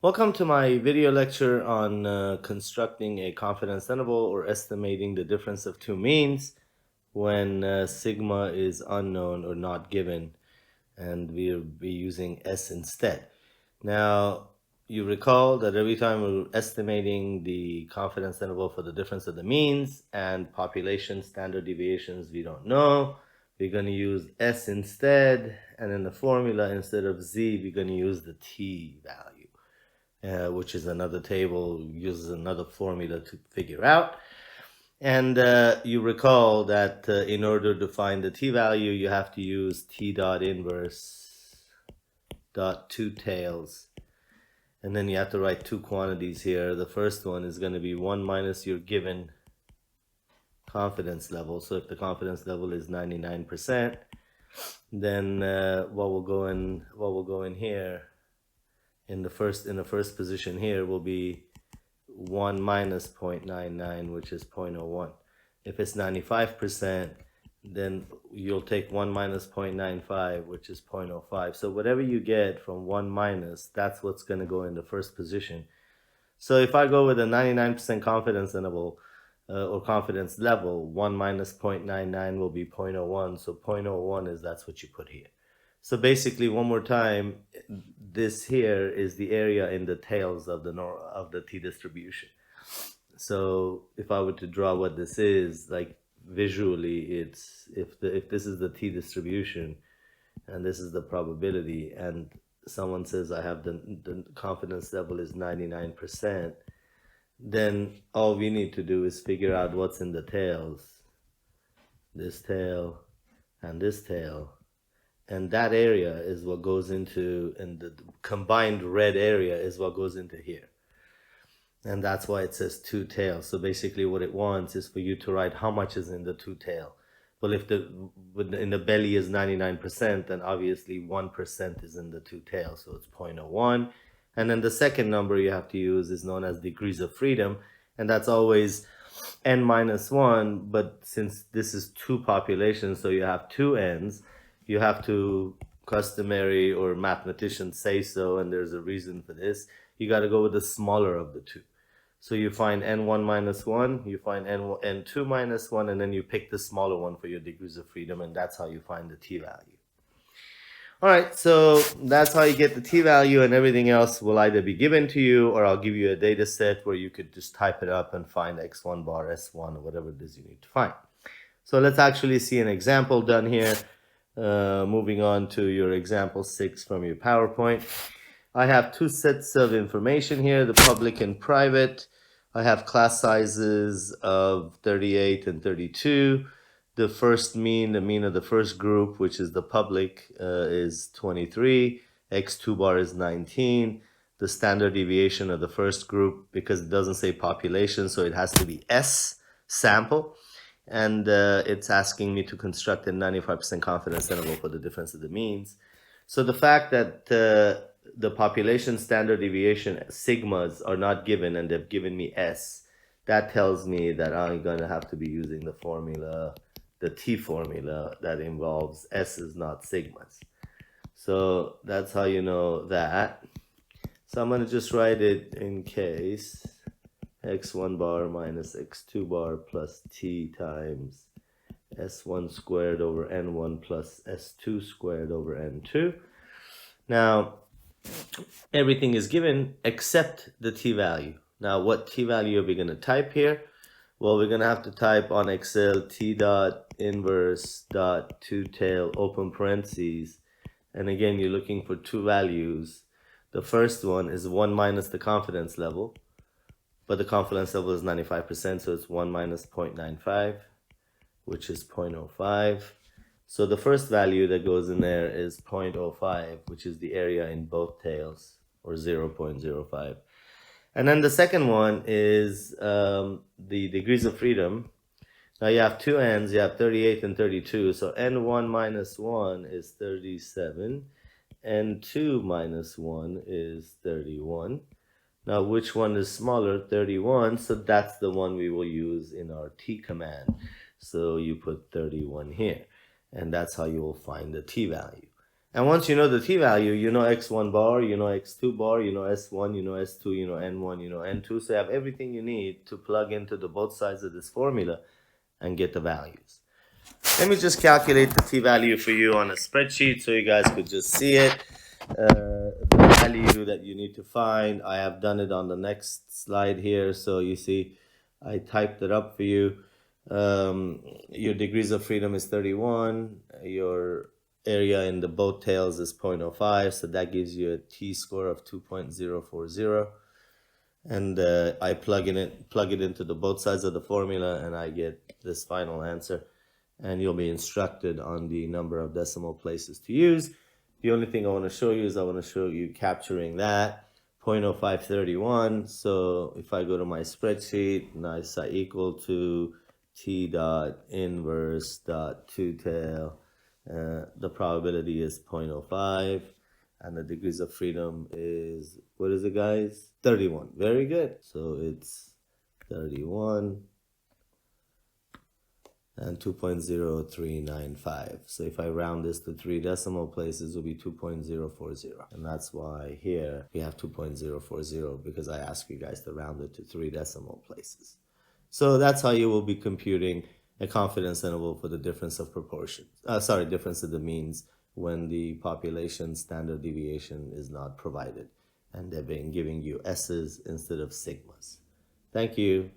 Welcome to my video lecture on constructing a confidence interval or estimating the difference of two means when sigma is unknown or not given, and we'll be using S instead. Now, you recall that every time we're estimating the confidence interval for the difference of the means and population standard deviations we don't know, we're going to use S instead, and in the formula, instead of Z, we're going to use the T value. Which is another table, uses another formula to figure out. And you recall that in order to find the t-value, you have to use t dot inverse dot two tails. And then you have to write two quantities here. The first one is going to be 1 minus your given confidence level. So if the confidence level is 99%, then what will go in here in the first position here will be 1 minus 0.99, which is 0.01. If it's 95%, then you'll take 1 minus 0.95, which is 0.05. So whatever you get from 1 minus, that's what's going to go in the first position. So if I go with a 99% confidence interval or confidence level, 1 minus 0.99 will be 0.01. So 0.01 that's what you put here. So basically, one more time, this here is the area in the tails of the t distribution. So if I were to draw what this is, like visually, it's if this is the t distribution, and this is the probability, and someone says I have the confidence level is 99%, then all we need to do is figure out what's in the tails, this tail and this tail. And that area is what goes into, and the combined red area is what goes into here. And that's why it says two tails. So basically what it wants is for you to write how much is in the two tail. Well, if in the belly is 99%, then obviously 1% is in the two tails. So it's 0.01. And then the second number you have to use is known as degrees of freedom. And that's always n minus 1. But since this is two populations, so you have two n's, you have to, customary or mathematicians say so, and there's a reason for this, you got to go with the smaller of the two. So you find n1 minus 1, you find n2 minus 1, and then you pick the smaller one for your degrees of freedom, and that's how you find the t-value. All right, so that's how you get the t-value, and everything else will either be given to you, or I'll give you a data set where you could just type it up and find x1 bar, s1, or whatever it is you need to find. So let's actually see an example done here. Moving on to your example 6 from your PowerPoint. I have two sets of information here, the public and private. I have class sizes of 38 and 32. The first mean, the mean of the first group, which is the public, is 23. X2 bar is 19. The standard deviation of the first group, because it doesn't say population, so it has to be S sample. And it's asking me to construct a 95% confidence interval for the difference of the means. So the fact that the population standard deviation sigmas are not given and they've given me S, that tells me that I'm going to have to be using the formula, the T formula that involves S's, not sigmas. So that's how you know that. So I'm going to just write it in case. X1 bar minus X2 bar plus T times S1 squared over N1 plus S2 squared over N2. Now, everything is given except the T value. Now, what T value are we going to type here? Well, we're going to have to type on Excel T dot inverse dot two tail open parentheses. And again, you're looking for two values. The first one is 1 minus the confidence level. But the confidence level is 95%, so it's 1 minus 0.95, which is 0.05. So the first value that goes in there is 0.05, which is the area in both tails, or 0.05. And then the second one is the degrees of freedom. Now you have two n's, you have 38 and 32, so n1 minus 1 is 37, n2 minus 1 is 31. Now, which one is smaller? 31. So that's the one we will use in our T command. So you put 31 here. And that's how you will find the T value. And once you know the t-value, you know x1 bar, you know x2 bar, you know s1, you know s2, you know n1, you know n2. So you have everything you need to plug into the both sides of this formula and get the values. Let me just calculate the t-value for you on a spreadsheet so you guys could just see it. The value that you need to find, I have done it on the next slide here. So you see, I typed it up for you. Your degrees of freedom is 31. Your area in the boat tails is 0.05. So that gives you a t-score of 2.040. And I plug it into the both sides of the formula, and I get this final answer. And you'll be instructed on the number of decimal places to use. The only thing I want to show you is I want to show you capturing that 0.0531. So if I go to my spreadsheet, nice, I equal to t dot inverse dot two tail. The probability is 0.05, and the degrees of freedom is, what is it, guys? 31. Very good. So it's 31 and 2.0395. So if I round this to 3 decimal places, it will be 2.040. And that's why here we have 2.040, because I asked you guys to round it to 3 decimal places. So that's how you will be computing a confidence interval for the difference of proportions. Difference of the means when the population standard deviation is not provided and they've been giving you S's instead of sigmas. Thank you.